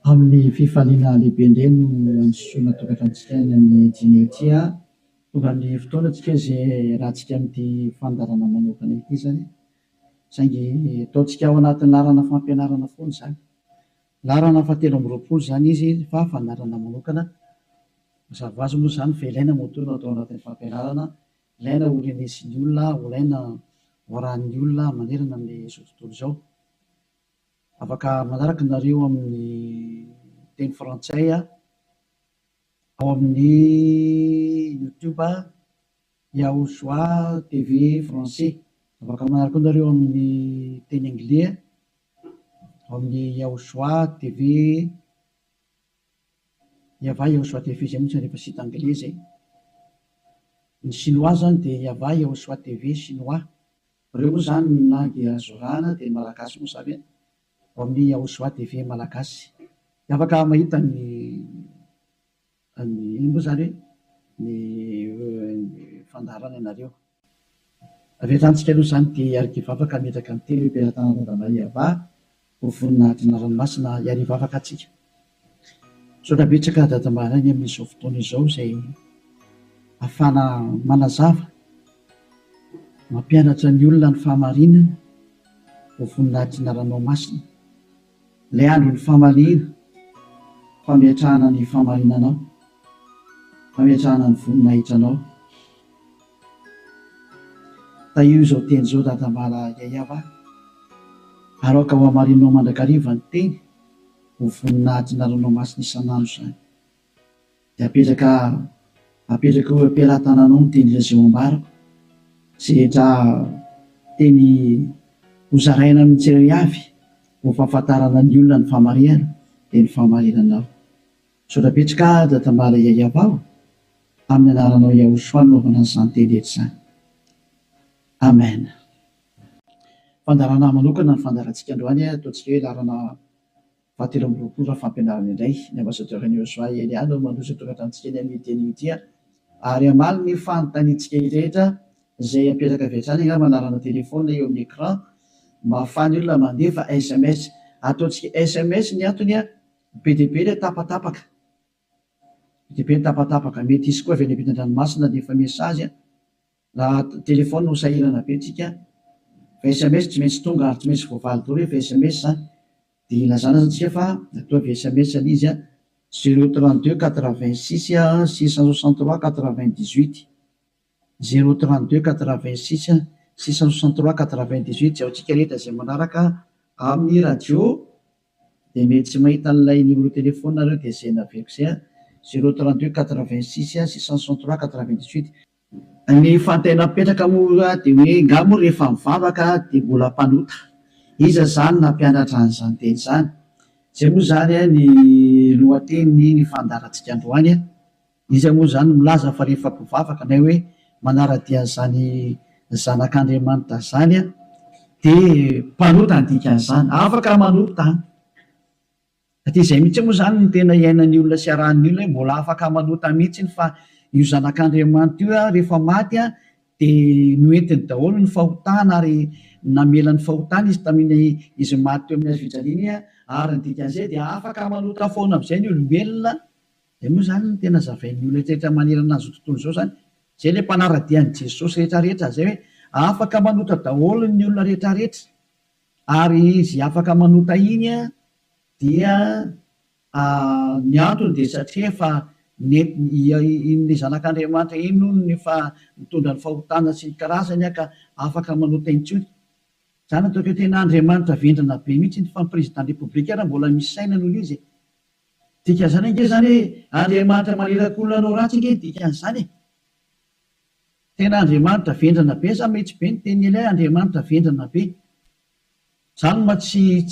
amin'ny fifaliana lehibe indray no ansoana tokatantsika ny amin'ny jinetia tonga amin'ny fotoanantsika izay rahantsika amin'ity fandarana manokana ity zany saingy ataontsika ao anatin'ny larana fampianarana foana zany larana fahatelo amby roapolo zany izy fa fanarana manokana mazava ho azy moa zany fa ilaina motorina atao anatin'ny fampianarana ilaina ho renesin'ny olona ilaina hoarahan'ny olona manerana amin'izao tontolo izao. Afaka manaraka nareo amin'ny teny frantsay ao amin'ny YouTube Yaozoa TV français. Afaka manaraka nareo amin'ny teny anglais ao amin'ny Yaozoa TV Yava Yaozoa TV zay mihitsy rehefa sita anglais zay. Ny chinois zany dia Yava Yaozoa TV chinois. Reo moa zany ny langy azorana dia malagasy moa zany ao amin'ny Yaozoa TV malagasy. Afaka mahita ny moa zany ny fandarana ianareo. Avelantsika aloha zany dia arikiva afaka metraka amin'ny teny mpiara-tanana Yava ho voninahitra ny ranomasina iariva afaka atsika. Saotra betsaka dadamarany amin'izao fotoana izao izay ahafana manazava mampianatra ny olona ny fahamarinana ho voninahitra ny ranomasina. Ilay andro ny fahamariana fametrahana ny fahamarinanao, fametrahana ny voninahitranao. Taio izao teny izao dadamala Yayava aroka ho hamarinanao mandrakariva ny teny ho voninahitra ny ranomasina isan'andro zany. Dia apetraka ho ampiara-tananao ny teny Lazao ambarako sy rehetra teny hozaraina amin'ny tsirairay avy ho fahafantarana ny olona ny fahamarinana dia ny fahamarinanao. Saotra betsaka dadambala Yayava aho amin'ny anaranao Yaozoa naovana an'izany teny rehetra izany. Amen. Fandarana manokana ny fandarantsika androany ataontsika hoe larana fahatelo amby roapolo fampianarana indray ny ambassadeur-n'i Yaozoa Eliana no mandroso tokatantsika ny amin'ny teny ity ary amaly ny fanontaniantsika rehetra izay apetraka avy hatrany manarana telefona eo amin'ny écran mahafany olona mandefa SMS. Ataontsika SMS ny antony be dia be ilay tapatapaka, be dia be ny tapatapaka. Mety isy koa avy any ampitan-dranomasina dia efa mesazy raha telefona no sahirana be tsika fa SMS tsy maintsy tonga ary tsy maintsy voavaly daholo fa SMS zany dia ilazana antsika fa atao avy SMS izy 032 86 663 98 032 86 663 98 zay antsika rehetra izay manaraka amin'ny radio dia mety tsy mahita an'ilay numéro telefona nareo dia izay naveriko izay 032 86 663 98. Ny fantaina mipetraka moa dia hoe ngamo rehefa mivavaka dia mbola mpanota iza zany nampianatra an'izany teny izany. Izay moa zany ny lohateny ny fandarantsika androany. Izy moa zany milaza fa rehefa mpivavaka na hoe manara-dia zany zanak'Andriamanitra zany dia mpanota ny dikan'izany, afaka manota. Satria izay mihitsy moa zany ny tena iainan'ny olona sy arahan'ny olona hoe mbola afaka manota mihitsy fa io zanak'Andriamanitra io rehefa maty dia noentiny daholo ny fahotana ary namela ny fahotana izy tamin'ny izy maty teo amin'ny hazofijaliana ary ny dikan'izay dia afaka manota foana amin'izay ny olombelona. Dia moa zany ny tena zavain'ny olona rehetra manerana azy tontolo izao zany izay ilay mpanara-dian'i Jesosy rehetrarehetra zay hoe afaka manota daholo ny olona rehetrarehetra ary izy afaka manota iny dia ny antony dia satria efa ny zanak'Andriamanitra iny no efa mitondra ny fahotana sy ny karazany ka afaka manota intsony. Zany ataoko tena Andriamanitra vendrana be mihitsy fa ny président république raha mbola misy saina noho izy. Dikan'izany ange zany Andriamanitra maneraka olona anao ratsy ange dikan'izany. Tena Andriamanitra vendrana be za mihitsy be ny teny ilay Andriamanitra vendrana be. Zany ma tsy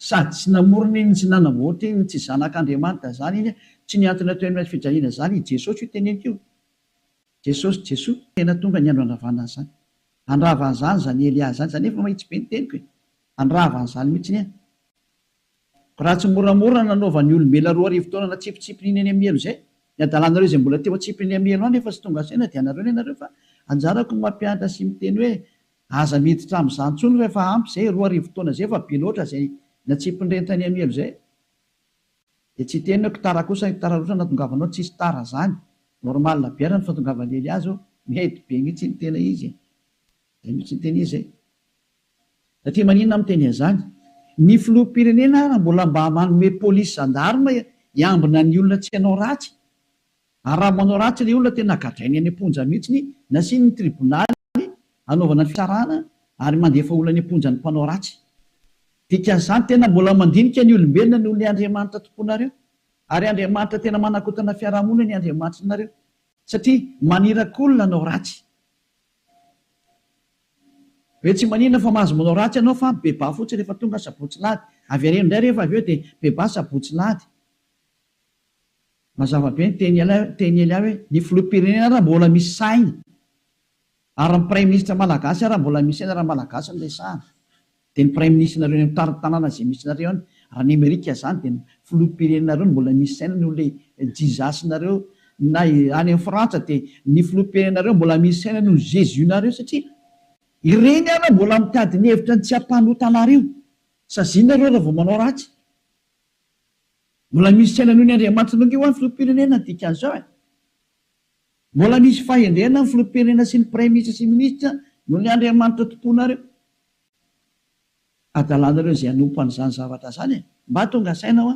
sady tsy namorona iny tsy nanamboatra iny tsy zanak'Andriamanitra zany iny tsy niantona teo amin'ny fijaliana zany Jesosy io teneniko io. Jesosy tena tonga ny andro andravana zany. Andravana zany zany Elia zany zany efa mahitsy be ny teniko e. Andravana zany mihitsy ny raha tsy moramora nanaovan'ny olombelona 2 arivo taona na tsipitsipinyny eny amelo zay ny adalanareo izay mbola teo atsipiny amelo any efa tsy tonga saina dia anareo ny anareo fa anjarako ny mampianatra sy miteny hoe aza miditra amin'izany intsony rehefa ampy zay 2 arivo taona zay efa be loatra zay natsipin'ireny tany amielo zay. dia tsy tena tara kosa tara loatra natongavanao tsisy tara zany normal biara ny fahatongavan'ny Eliazy mety be mihitsy ny tena izy mihitsy ny tena izy satria maninona miteny an'izany ny filoham-pirenena raha mbola mba manome polisy zandarma hiambina ny olona tsy hanao ratsy ary raha manao ratsy ilay olona tena gadrainy any am-ponja mihitsy nasiany ny tribonaly hanaovana ny fitsarana ary mandefa olona any am-ponja ny mpanao ratsy dikan'izany tena mbola mandinika ny olombelona noho ny Andriamanitra tomponareo ary Andriamanitra tena manakotana fiarahamonina ny Andriamanitra nareo satria manirakolona anao ratsy hoe tsy manina fa mahazo manao ratsy ianao fa beba fotsy rehefa tonga sabotsy lahady avy areno indray rehefa avy eo dia beba sabotsy lahady mazava be ny teny Elia hoe ny filoham-pirenena raha mbola misy saina ary ny prime ministre malagasy raha mbola misy saina raha malagasy no resahana dia ny prime ministre nareo ny tanàna izay misy nareo any raha ny Amerika zany dia ny filoham-pirenenareo no mbola misy saina noho ilay Jesus nareo na any amin'ny Frantsa dia ny filoham-pirenenareo mbola misy saina noho Jésus nareo satria ireny ana mbola mitady ny hevitra ny tsy hampanotanario sazinareo raha vao manao ratsy mbola misy saina noho ny Andriamanitra nonge ho an'ny filoham-pirenena dikan'izao mbola misy fahendrena ny filoham-pirenena sy ny prime ministre sy ministra noho ny Andriamanitra tomponareo adalanareo izay hanompo an'izany zavatra zany mba tonga sainao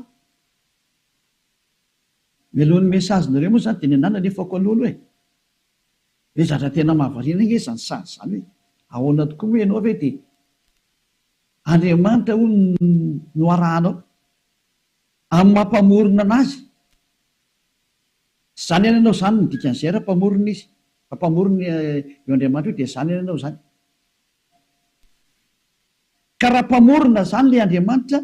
mialohan'ny mesazinareo moa zany dia ny anana lefako an'olo hoe zatra tena mahavariana nge zany sady zany hoe ahoana tokoa hoe ianao ve dia Andriamanitra ho no arahanao amin'ny mampamorona anazy zany any ianao zany ny dikan'izay raha mpamorona izy fa mpamorona eo Andriamanitra io dia zany any ianao zany ka raha mpamorona zany ilay Andriamanitra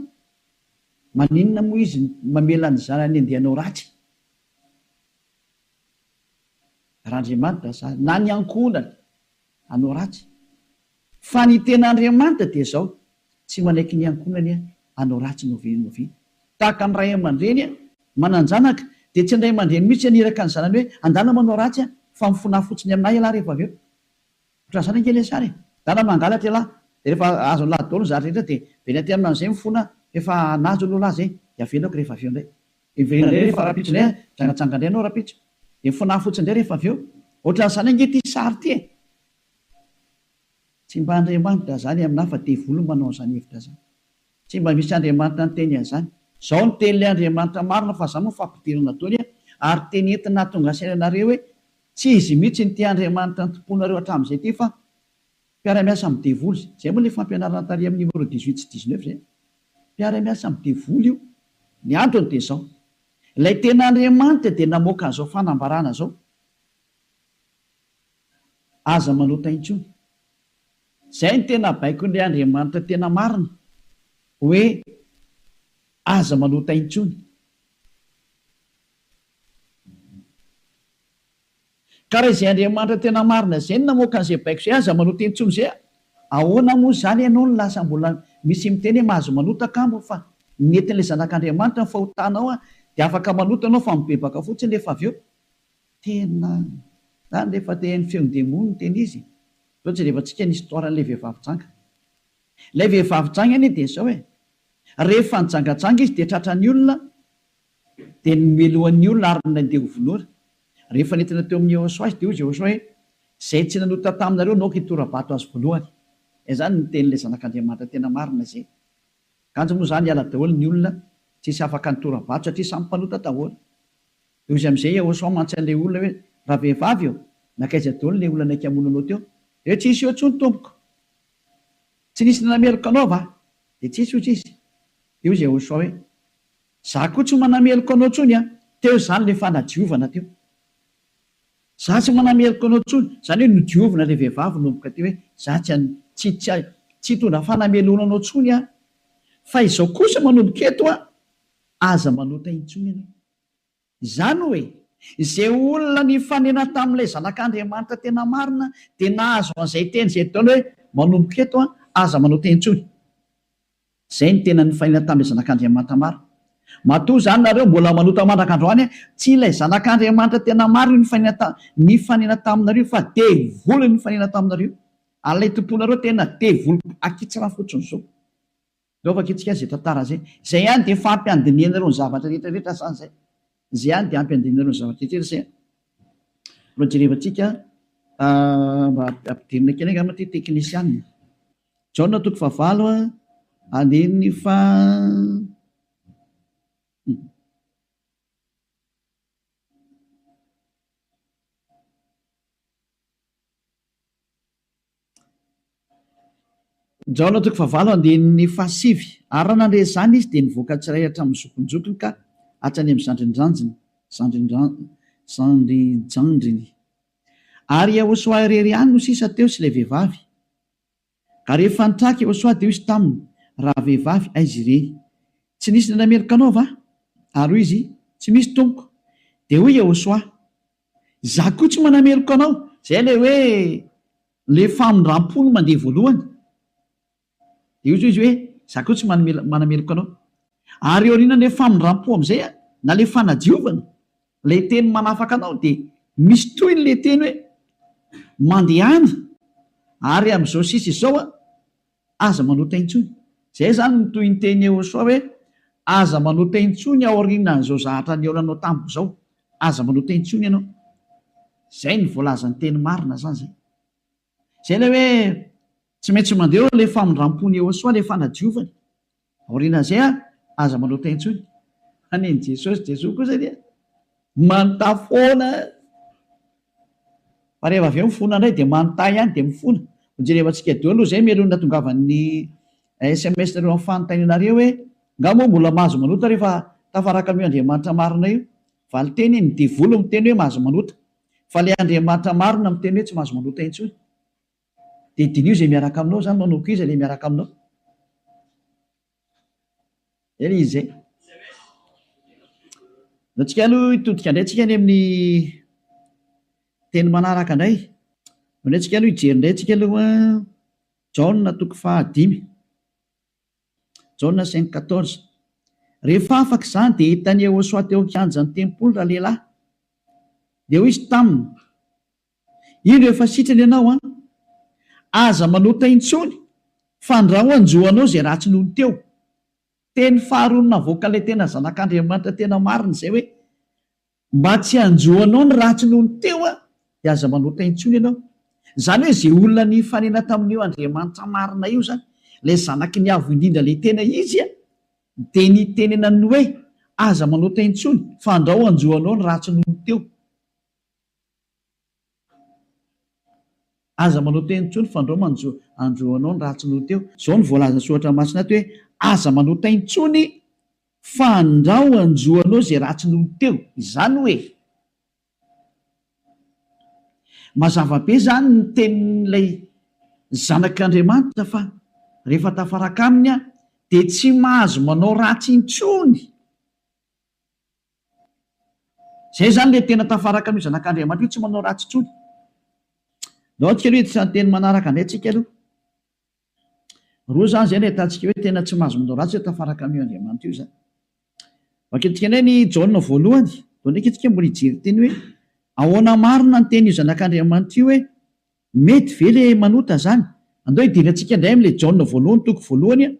maninona moa izy mamela ny zanany andehanao ratsy raha Andriamanitra zany na ny ankonany anao ratsy fa ny tena Andriamanitra dia zao tsy manaiky ny ankonany anao ratsy novinovy tahaka ny ray aman-dreny mananjanaka dia tsy ndray aman-dreny mihitsy aniraka ny zanany hoe andana manao ratsy fa mifona fotsiny aminay ialahy rehefa avy eo ohatran' izany ankely sary dana mangalatra ialahy dia rehefa azo ny lahy daholo ny zatra rehetra dia velany tena amin'izay mifona efa nazo aloha lahy zay dia avelako rehefa avy eo indray ivelana indray rehefa rapitso indray jangatsanga indray anao rapitso dia mifona fotsiny indray rehefa avy eo ohatran'izany ange ty sary ty tsy mba Andriamanitra zany amina fa devolo manao zany hevitra zany tsy mba misy Andriamanitra ny teny an'izany zao ny tenylay Andriamanitra marina fa za moa fampidirana taony ary teny entina tonga sainanareo hoe tsy izy mihitsy ny ty Andriamanitra ny tomponareo hatramin'izay ty fa mpiara-miasa amin'ny devolo zay moa le fampianarana tary amin'ny numéro 18 sy 19 zay mpiara-miasa amin'ny devolo io ny androny dia zao ilay tena Andriamanitra dia namoaka an'izao fanambarana zao aza manota intsony zay ny tena baiko n'ilay Andriamanitra tena marina hoe aza manota intsony ka raha izay Andriamanitra tena marina zay ny namoaka an'izay baiko zay aza manota intsony zay ahoana moa zany ianao ny lasa mbola misy miteny hoe mahazo manota kambo fa nentin'ilay zanak'Andriamanitra ny fahotanao dia afaka manota anao fa mibebaka fotsiny rehefa avy eo tena zany rehefa tehan'ny feon-demony teny izy ohatsy rehefa tsika ny histoiran'ilay vehivavy janga ilay vehivavy janga any dia zao rehefa nijangatsanga izy dia tratrany olona dia nomelohan'ny olona ary nandeha hovonora rehefa nentina teo amin'ny Jehosoa izy dia hoy Jehosoa hoe zay tsy nanota taminareo naoka hitorabato azy voalohany zany ny tenin'ilay zanak'Andriamanitra tena marina zay kanjo moa zany hiala daholo ny olona tsisy afaka nitorabato satria samy mpanota daholo dia izy amin'izay Jehosoa mantsy an'ilay olona hoe raha vehivavy eo nakaiza daholo ilay olona naiky hamonanao teo dia hoe tsisy eo ntsony tompoko tsy nisy nanameloko anao va dia tsisy io tsisy dia hoy Jehosoa hoe za koa tsy manameloko anao ntsony teo zany le fanadiovana teo za tsy manameloko anao ntsony zany hoe nodiovina ilay vehivavy nomboka teo hoe za tsy hitondra fanamelona anao ntsony fa izao kosa manomboka eto aza manota intsony ianao izany hoe izay olona ny fanena tamin'ilay zanak'Andriamanitra tena marina dia nahazo an'izay teny izay taona hoe manomboka eto aza manota intsony zay ny tena ny fanena tamin'ilay zanak'Andriamanitra marina matoa zany nareo mbola manota mandrak'androany tsy ilay zanak'Andriamanitra tena marina ny fanena taminareo fa devolo ny fanena taminareo alay tomponareo tena devolo akitsira fotsiny zao Laofaka itsika zay tantara zay. Zay ihany dia fampiandiniana ireo ny zavatra rehetrarehetra sany zay. Zay ihany dia ampiandiniana ireo ny zavatra rehetrarehetra zay. Ro jerevantsika mba ampidirina kely angamba ty teknisianina. Jaona 9 andininy fa Jaona 9 andininy fa 7 ary raha nandre zany izy dia nivoaka tsiray hatramin'ny zokonjokony ka hatrany amin'ny zandrinjandriny ary Yehosoa irery ihany no sisa teo sy ilay vehivavy ka rehefa nitraka Yehosoa dia izy taminy raha vehivavy aizy ireny tsy nisy nanamerika anao va ary hoy izy tsy misy tompoko dia hoy Yehosoa za koa tsy manamerika anao zay le hoe le famindram-pony mandeha voalohany dia izy hoe za koa tsy manamerika anao ary eorinany le famindram-po amin'izay na le fanadiovana le teny manafaka anao dia misy toyny le teny hoe mandehana ary amin'izao sisa izao aza manota intsony zay zany no toy ny teny Yehosoa hoe aza manota intsony aorinan'izao zahatra ny eolanao tamiko zao aza manota intsony ianao zay ny voalazany teny marina zany zay zay le hoe tsy maintsy mandeha le famindram-pony Yehosoa le fanadiovany aorinan'izay aza manota intsony aneny Jesosy kosa dia manotafoana fa rehefa avy eo mifona indray dia manontay ihany dia mifona jerevantsika deo aloha zay melony natongavan'ny SMS nareo amin'ny fanontanianareo hoe nga moa mbola mahazo manota rehefa tafaraka amin'io Andriamanitra marina io va ny teny ny devolo miteny hoe mahazo manota fa le Andriamanitra marina miteny hoe tsy mahazo manota intsony dia dinio zay miaraka aminao zany manao ko izy le miaraka aminao ele izy zay atsika aloha hitodika indray tsika any amin'ny teny manaraka indray indray tsika aloha hijery indray tsika aloha Jaona 5 Jaona 5:14 rehefa afaka izany dia hitany Yehosoa teo an-kianjan'ny tempoly raha lehilahy dia hoy izy taminy ino efa sitrany ianao aza manota intsony fa andraho anjoanao zay ratsy nohony teo teny faharoa navoaka ilay tena zanak'Andriamanitra tena marina izay hoe mba tsy anjoanao ny ratsy nohony teo dia aza manota intsony ianao zany hoe zay olona ny fanena tamin'io Andriamanitra marina io zany ilay zanaky ny avo indrindra le tena izy dia ny tenenany hoe aza manota intsony fa andraho anjoanao ny ratsy nohony teo aza manota intsony fa andraho anjoanao ny ratsy nohony teo zao ny voalaza soatra masina ato hoe aza manota intsony fa andraho anjoanao zay ratsy nohony teo izany hoe mazava be zany ny tenin'ilay zanak'Andriamanitra fa rehefa tafaraka aminy dia tsy mahazo manao ratsy intsony zay zany le tena tafaraka amin'io zanak'Andriamanitra io tsy manao ratsy intsony nao tsika aloha itysany teny manaraka indray tsika aloha roa zany zay ny ahitantsika hoe tena tsy mahazo manao ratsy hoe tafaraka amin'io Andriamanitra io zany vaketika indray ny Jaona voalohany do ndraiky itsika mbola hijery teny hoe ahoana marina ny teny io zanak'Andriamanitra io hoe mety ve le manota zany andao hidirantsika indray amin'ilay Jaona voalohany toko voalohany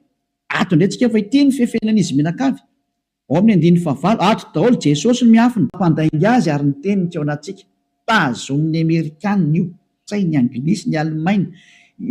ato indray tsika fa ity ny fefenan'izy menakavy ao amin'ny 9 ato daholo Jesosy no miafina mpandainga azy ary ny teniny tsy ao anatsika tazomin'ny Amerikanina io tsay ny Anglisy ny Alemaina